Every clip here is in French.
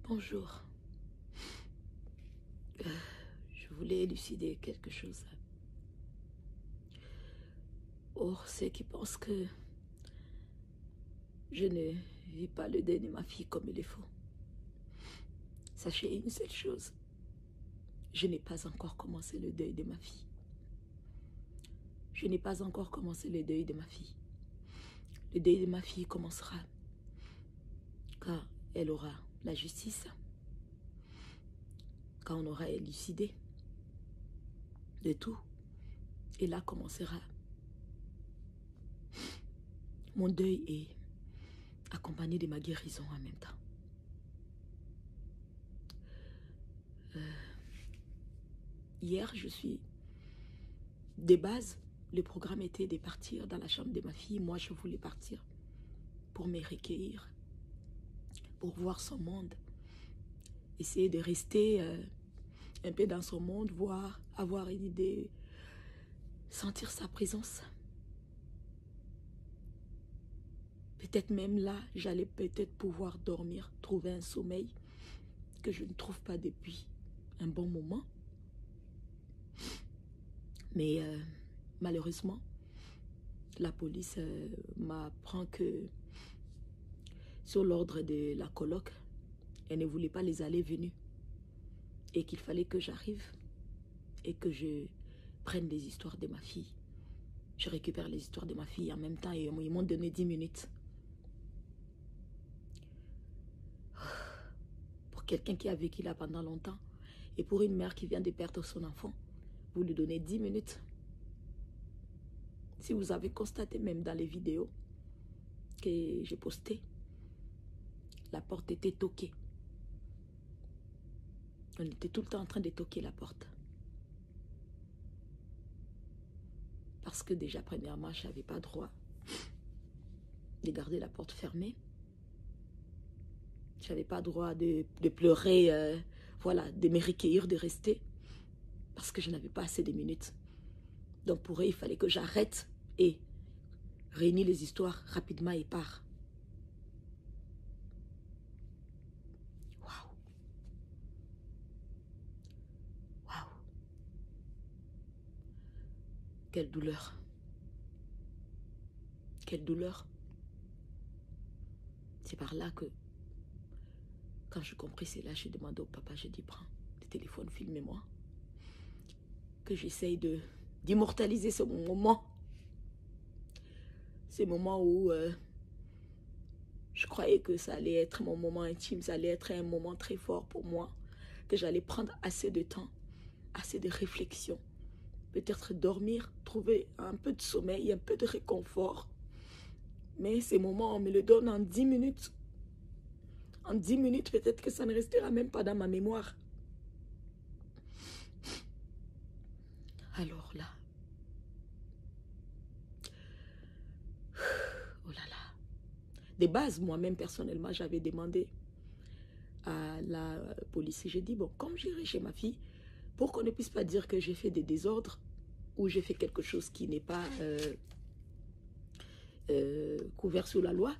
Bonjour. Je voulais élucider quelque chose. Pour ceux qui pensent que je ne vis pas le deuil de ma fille comme il est faux. Sachez une seule chose. Je n'ai pas encore commencé le deuil de ma fille. Je n'ai pas encore commencé le deuil de ma fille. Le deuil de ma fille commencera quand elle aura la justice, quand on aura élucidé de tout. Et là commencera mon deuil et accompagné de ma guérison en même temps. Hier, de base, le programme était de partir dans la chambre de ma fille. Moi, je voulais partir pour me recueillir, pour voir son monde, essayer de rester un peu dans son monde, voir, avoir une idée, sentir sa présence. Peut-être même là, j'allais peut-être pouvoir dormir, trouver un sommeil que je ne trouve pas depuis un bon moment. Mais malheureusement, la police m'apprend que sur l'ordre de la coloc, elle ne voulait pas les allées-venues et qu'il fallait que j'arrive et que je prenne les histoires de ma fille. Je récupère les histoires de ma fille en même temps et ils m'ont donné 10 minutes. Pour quelqu'un qui a vécu là pendant longtemps et pour une mère qui vient de perdre son enfant, vous lui donnez 10 minutes. Si vous avez constaté même dans les vidéos que j'ai postées, la porte était toquée. On était tout le temps en train de toquer la porte. Parce que déjà, premièrement, je n'avais pas droit de garder la porte fermée. Je n'avais pas droit de pleurer, voilà, de me recueillir, de rester. Parce que je n'avais pas assez de minutes. Donc pour eux, il fallait que j'arrête et réunis les histoires rapidement et part. Waouh. Waouh. Quelle douleur. Quelle douleur. C'est par là que, quand je compris cela, je demandé au papa, je dis, prends le téléphone, filmez-moi. Que j'essaye d'immortaliser ce moment. Ces moments où je croyais que ça allait être mon moment intime, ça allait être un moment très fort pour moi, que j'allais prendre assez de temps, assez de réflexion, peut-être dormir, trouver un peu de sommeil, un peu de réconfort. Mais ces moments, on me le donne en 10 minutes. En 10 minutes, peut-être que ça ne restera même pas dans ma mémoire. Alors là, oh là là. De base, moi-même, personnellement, j'avais demandé à la police. J'ai dit, bon, comme j'irai chez ma fille, pour qu'on ne puisse pas dire que j'ai fait des désordres ou j'ai fait quelque chose qui n'est pas couvert sous la loi,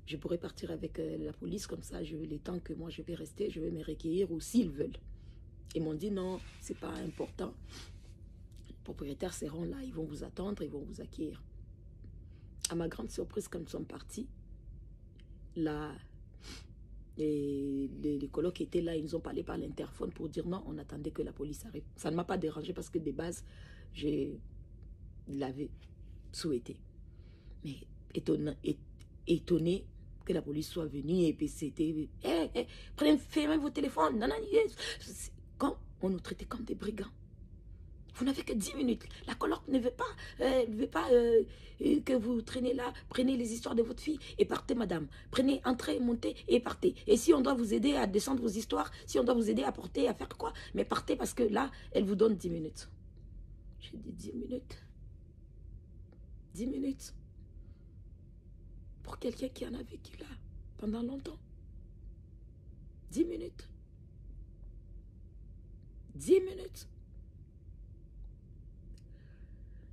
je pourrais partir avec la police, comme ça, les temps que moi je vais rester, je vais me recueillir ou s'ils veulent. Ils m'ont dit non, c'est pas important. Les propriétaires seront là, ils vont vous attendre, ils vont vous accueillir. À ma grande surprise, quand nous sommes partis, là, les colocs étaient là, ils nous ont parlé par l'interphone pour dire non, on attendait que la police arrive. Ça ne m'a pas dérangé parce que de base, je l'avais souhaité. Mais étonné que la police soit venue et puis c'était fermez vos téléphones. Non, non, quand on nous traitait comme des brigands. Vous n'avez que 10 minutes. La coloc ne veut pas, que vous traînez là. Prenez les histoires de votre fille et partez, madame. Prenez, entrez, montez et partez. Et si on doit vous aider à descendre vos histoires, si on doit vous aider à porter, à faire quoi, mais partez parce que là, elle vous donne 10 minutes. J'ai dit 10 minutes. 10 minutes. Pour quelqu'un qui en a vécu là pendant longtemps. 10 minutes. 10 minutes.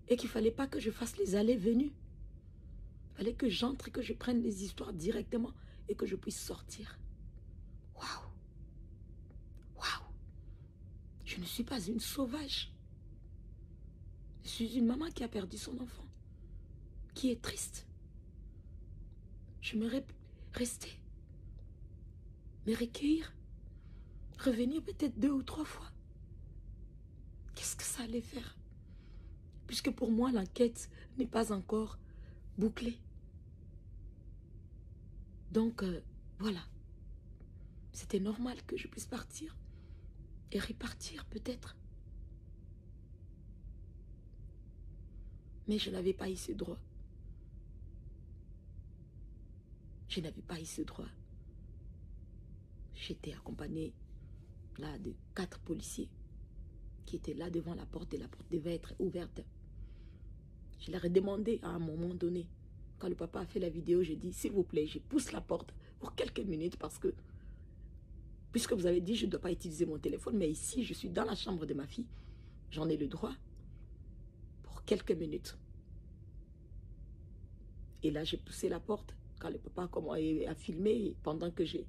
Et qu'il ne fallait pas que je fasse les allées-venues. Il fallait que j'entre et que je prenne les histoires directement et que je puisse sortir. Waouh! Je ne suis pas une sauvage. Je suis une maman qui a perdu son enfant, qui est triste. J'aimerais rester, me recueillir, revenir peut-être 2 ou 3 fois. Qu'est-ce que ça allait faire? Puisque pour moi, l'enquête n'est pas encore bouclée. Donc, voilà. C'était normal que je puisse partir et repartir peut-être. Mais je n'avais pas eu ce droit. Je n'avais pas eu ce droit. J'étais accompagnée là de 4 policiers qui étaient là devant la porte et la porte devait être ouverte. Je leur ai demandé à un moment donné, quand le papa a fait la vidéo, j'ai dit, s'il vous plaît, je pousse la porte pour quelques minutes parce que, puisque vous avez dit, je ne dois pas utiliser mon téléphone, mais ici, je suis dans la chambre de ma fille, j'en ai le droit pour quelques minutes. Et là, j'ai poussé la porte quand le papa a filmé pendant que j'ai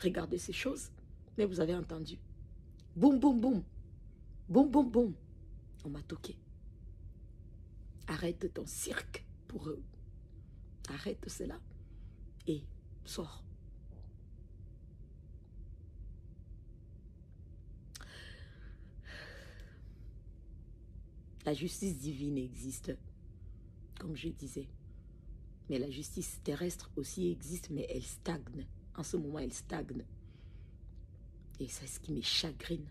regardé ces choses. Mais vous avez entendu. Boum, boum, boum. Boum, boum, boum. On m'a toqué. Arrête ton cirque pour eux. Arrête cela et sors. La justice divine existe, comme je disais. Mais la justice terrestre aussi existe, mais elle stagne. En ce moment, elle stagne. Et c'est ce qui me chagrine.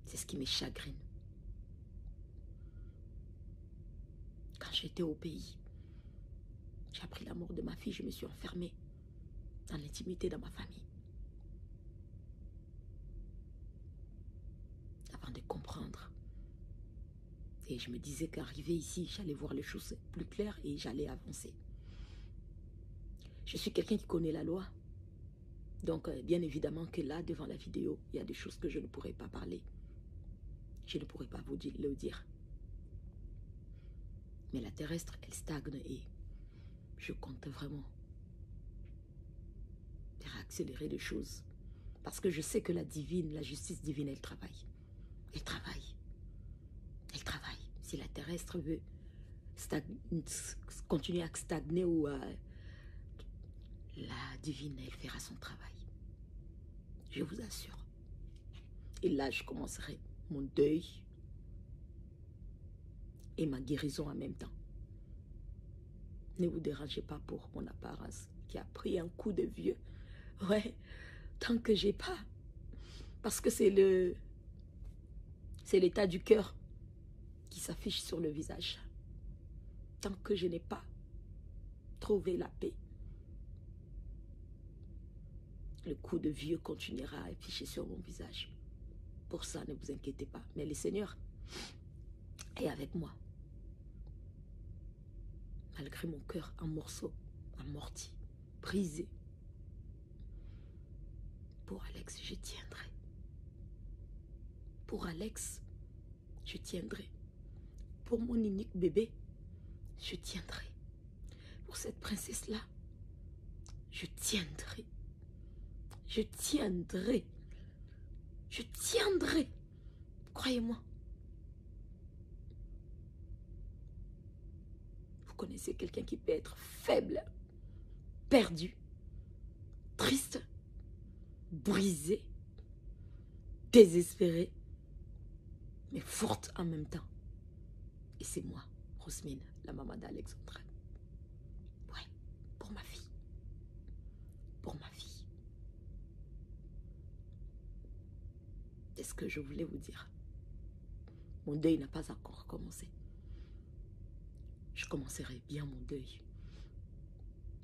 C'est ce qui me chagrine. Quand j'étais au pays, j'ai appris la mort de ma fille, je me suis enfermée dans l'intimité de ma famille. Avant de comprendre. Et je me disais qu'arrivé ici, j'allais voir les choses plus claires et j'allais avancer. Je suis quelqu'un qui connaît la loi. Donc, bien évidemment que là, devant la vidéo, il y a des choses que je ne pourrais pas parler. Je ne pourrais pas vous le dire. Mais la terrestre, elle stagne et je compte vraiment faire accélérer les choses. Parce que je sais que la divine, la justice divine, elle travaille. Elle travaille. Elle travaille. Si la terrestre veut continuer à stagner ou la divine, elle fera son travail. Je vous assure. Et là, je commencerai mon deuil et ma guérison en même temps. Ne vous dérangez pas pour mon apparence qui a pris un coup de vieux. Ouais, tant que j'ai pas. Parce que c'est l'état du cœur qui s'affiche sur le visage. Tant que je n'ai pas trouvé la paix, le coup de vieux continuera à afficher sur mon visage. Pour ça, ne vous inquiétez pas. Mais le Seigneur est avec moi. Malgré mon cœur en morceaux, amorti, brisé. Pour Alex, je tiendrai. Pour Alex, je tiendrai. Pour mon unique bébé, je tiendrai. Pour cette princesse-là, je tiendrai. Je tiendrai. Je tiendrai. Croyez-moi. Vous connaissez quelqu'un qui peut être faible, perdu, triste, brisé, désespéré, mais forte en même temps. Et c'est moi, Rosmine, la maman d'Alexandra. Ouais, pour ma fille. Pour ma fille. C'est ce que je voulais vous dire. Mon deuil n'a pas encore commencé. Je commencerai bien mon deuil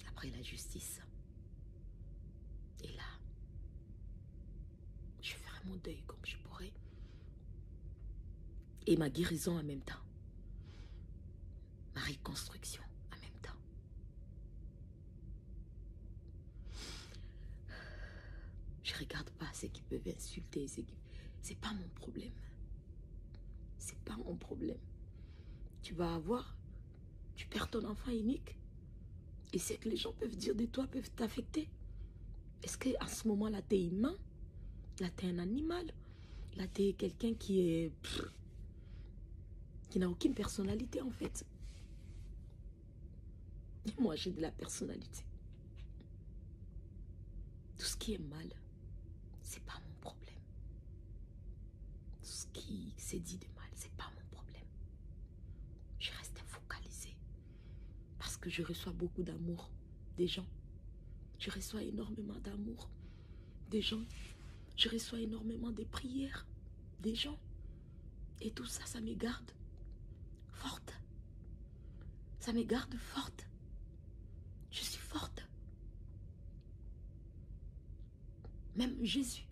après la justice. Et là, je ferai mon deuil comme je pourrai. Et ma guérison en même temps. Ma reconstruction en même temps. Je ne regarde pas ceux qui peuvent insulter. C'est pas mon problème. C'est pas mon problème. Tu vas avoir, tu perds ton enfant unique. Et ce que les gens peuvent dire de toi peuvent t'affecter. Est-ce qu'à ce moment-là, tu es humain? Là, tu es un animal? Là, tu es quelqu'un qui est... qui n'a aucune personnalité, en fait. Et moi, j'ai de la personnalité. Tout ce qui est mal, c'est pas mon problème. Tout ce qui s'est dit de mal, c'est pas mon problème. Je reste focalisée. Parce que je reçois beaucoup d'amour des gens. Je reçois énormément d'amour des gens. Je reçois énormément de prières des gens. Et tout ça, ça me garde forte. Ça me garde forte. Je suis forte. Même Jésus,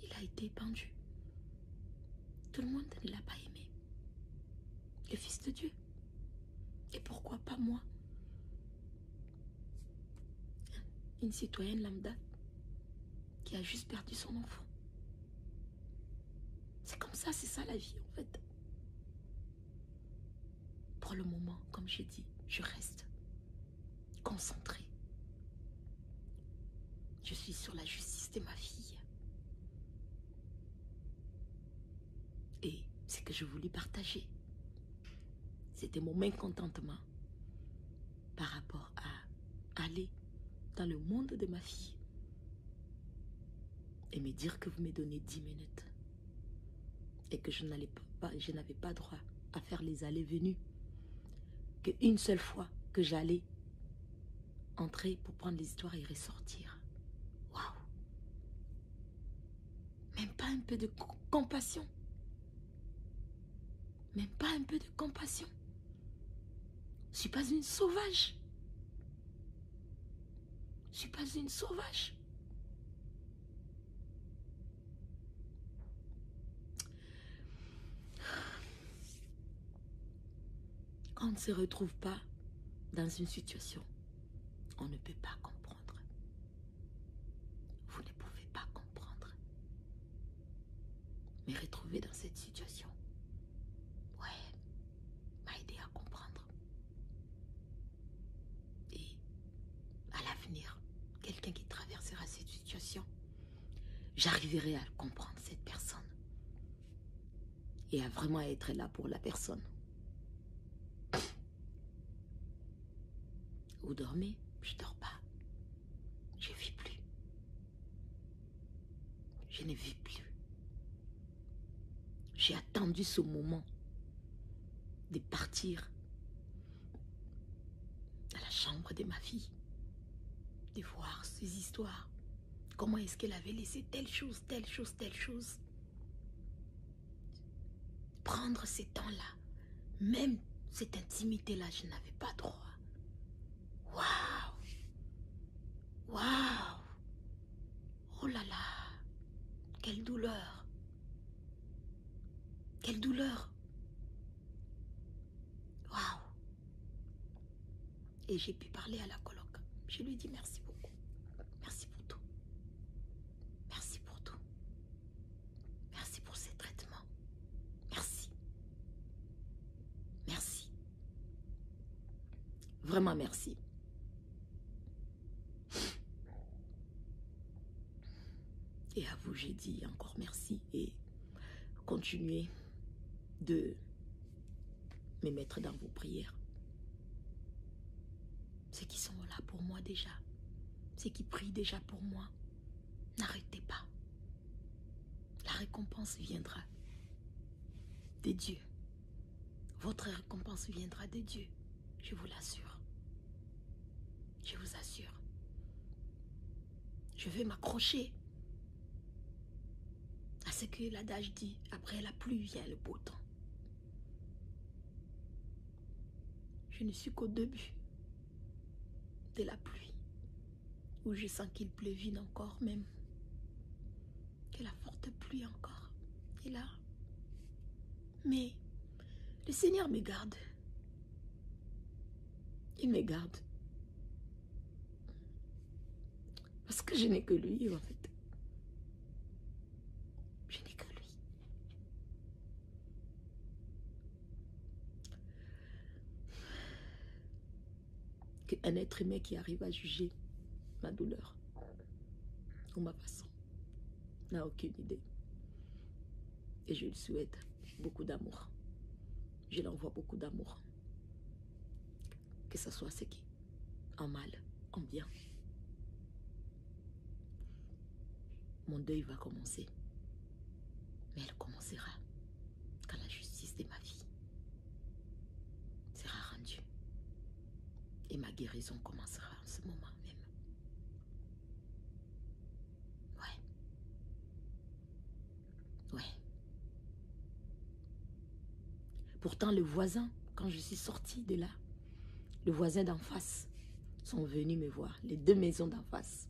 il a été pendu. Tout le monde ne l'a pas aimé. Le Fils de Dieu. Et pourquoi pas moi? Une citoyenne lambda qui a juste perdu son enfant. C'est comme ça, c'est ça la vie en fait. Pour le moment, comme j'ai dit, je reste concentrée. Je suis sur la justice de ma fille. Et ce que je voulais partager, c'était mon mécontentement par rapport à aller dans le monde de ma fille et me dire que vous me donnez 10 minutes et que je n'avais pas droit à faire les allées-venues, qu'une seule fois que j'allais entrer pour prendre les histoires et ressortir. Waouh! Même pas un peu de compassion. Même pas un peu de compassion. Je ne suis pas une sauvage. Je ne suis pas une sauvage. Quand on ne se retrouve pas dans une situation, on ne peut pas comprendre. Vous ne pouvez pas comprendre. Mais retrouver dans cette situation, ouais, m'a aidé à comprendre. Et à l'avenir, quelqu'un qui traversera cette situation, j'arriverai à comprendre cette personne. Et à vraiment être là pour la personne. Vous dormez? Je ne dors pas. Je ne vis plus. Je ne vis plus. J'ai attendu ce moment de partir à la chambre de ma fille, de voir ces histoires. Comment est-ce qu'elle avait laissé telle chose, telle chose, telle chose. Prendre ces temps-là, même cette intimité-là, je n'avais pas droit. Waouh! Waouh! Oh là là! Quelle douleur! Quelle douleur! Waouh! Et j'ai pu parler à la coloc. Je lui ai dit merci beaucoup. Merci pour tout. Merci pour tout. Merci pour ces traitements. Merci. Merci. Vraiment merci. Et à vous, j'ai dit encore merci et continuez de me mettre dans vos prières. Ceux qui sont là pour moi déjà, ceux qui prient déjà pour moi, n'arrêtez pas. La récompense viendra de Dieu. Votre récompense viendra de Dieu, je vous l'assure. Je vous assure. Je vais m'accrocher à ce que l'adage dit, après la pluie vient le beau temps. Je ne suis qu'au début de la pluie, où je sens qu'il pleuvine encore même, que la forte pluie encore est là. Mais le Seigneur me garde. Il me garde. Parce que je n'ai que lui en fait. Je n'ai que lui. Qu'un être humain qui arrive à juger ma douleur ou ma façon. n'a aucune idée. Et je lui souhaite beaucoup d'amour. Je lui envoie beaucoup d'amour. Que ce soit ce qui, en mal, en bien. Mon deuil va commencer. Mais elle commencera quand la justice de ma vie sera rendue. Et ma guérison commencera en ce moment même. Ouais. Pourtant, le voisin, quand je suis sortie de là, le voisin d'en face sont venus me voir. Les deux maisons d'en face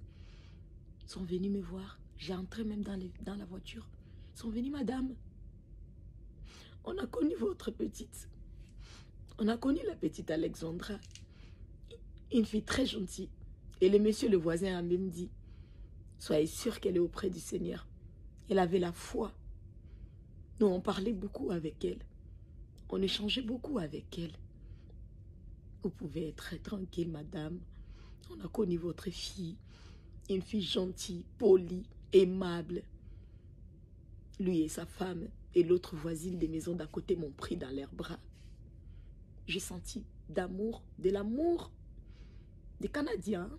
sont venus me voir. J'ai entré même dans la voiture. Ils sont venus, madame. On a connu votre petite. On a connu la petite Alexandra. Une fille très gentille. Et le monsieur, le voisin, a même dit, soyez sûr qu'elle est auprès du Seigneur. Elle avait la foi. Nous, on parlait beaucoup avec elle. On échangeait beaucoup avec elle. Vous pouvez être très tranquille, madame. On a connu votre fille. Une fille gentille, polie, aimable. Lui et sa femme et l'autre voisine des maisons d'à côté m'ont pris dans leurs bras. J'ai senti d'amour, de l'amour des Canadiens.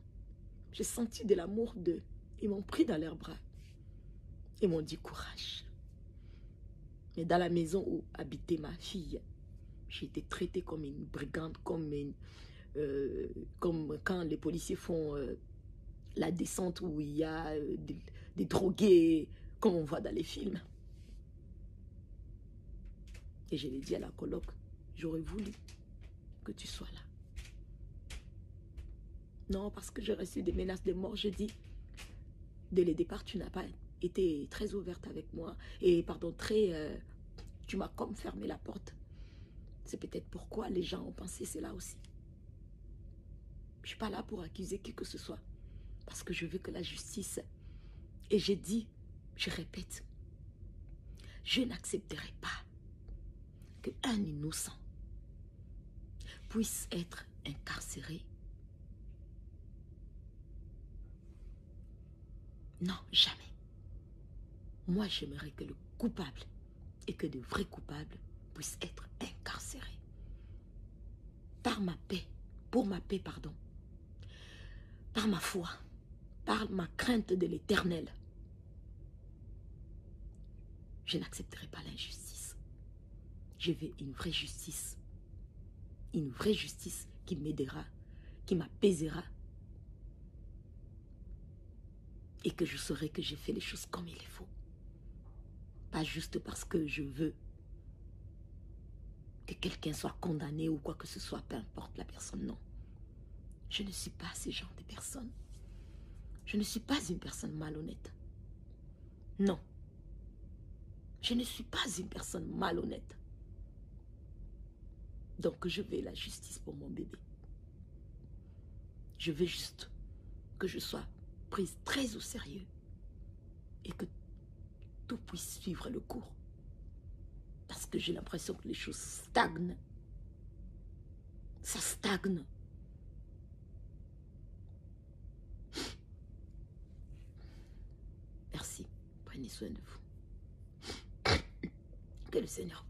J'ai senti de l'amour d'eux. Ils m'ont pris dans leurs bras. Ils m'ont dit courage. Mais dans la maison où habitait ma fille, j'ai été traitée comme une brigande, comme quand les policiers font la descente où il y a des drogués, comme on voit dans les films. Et je l'ai dit à la coloc, j'aurais voulu que tu sois là. Non, parce que j'ai reçu des menaces de mort, je dis, dès le départ, tu n'as pas été très ouverte avec moi. Et pardon, tu m'as comme fermé la porte. C'est peut-être pourquoi les gens ont pensé cela aussi. Je ne suis pas là pour accuser qui que ce soit. Parce que je veux que la justice... Et j'ai dit, je répète, je n'accepterai pas qu'un innocent puisse être incarcéré. Non, jamais. Moi, j'aimerais que le coupable et que de vrais coupables puissent être incarcérés. Par ma paix, pour ma paix, pardon. Par ma foi, par ma crainte de l'Éternel. Je n'accepterai pas l'injustice. Je veux une vraie justice. Une vraie justice qui m'aidera, qui m'apaisera. Et que je saurai que j'ai fait les choses comme il faut. Pas juste parce que je veux que quelqu'un soit condamné ou quoi que ce soit, peu importe la personne, non. Je ne suis pas ce genre de personne. Je ne suis pas une personne malhonnête. Non. Je ne suis pas une personne malhonnête. Donc je veux la justice pour mon bébé. Je veux juste que je sois prise très au sérieux et que tout puisse suivre le cours. Parce que j'ai l'impression que les choses stagnent. Ça stagne. Merci. Prenez soin de vous. Que le Seigneur